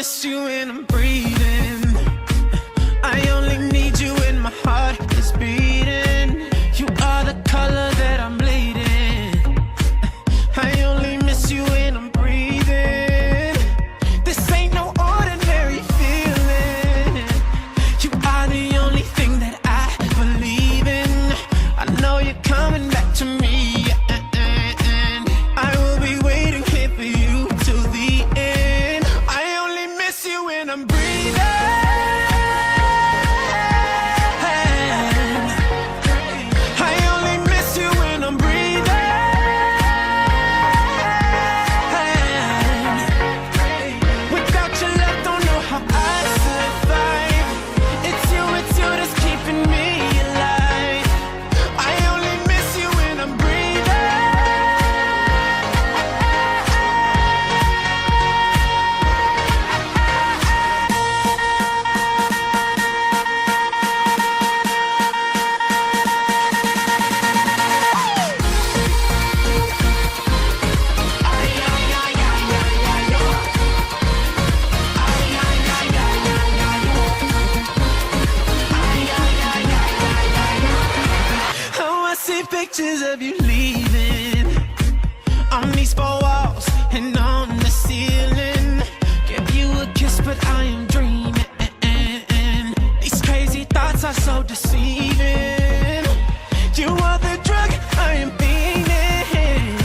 miss you when I'm breathing. I only need you when my heart is beating. You are the color that I'm bleeding. I only miss you when I'm breathing. This ain't no ordinary feeling. You are the only thing that I believe in. I know you're coming back to me, and I will be waiting here for you till the end. I only miss you when I'm breathing. I only miss you when I'm breathing. Without your love, don't know how I survive. It's you that's keeping me alive. I only miss you when I'm breathing. Oh, I see pictures of you leaving on these four walls.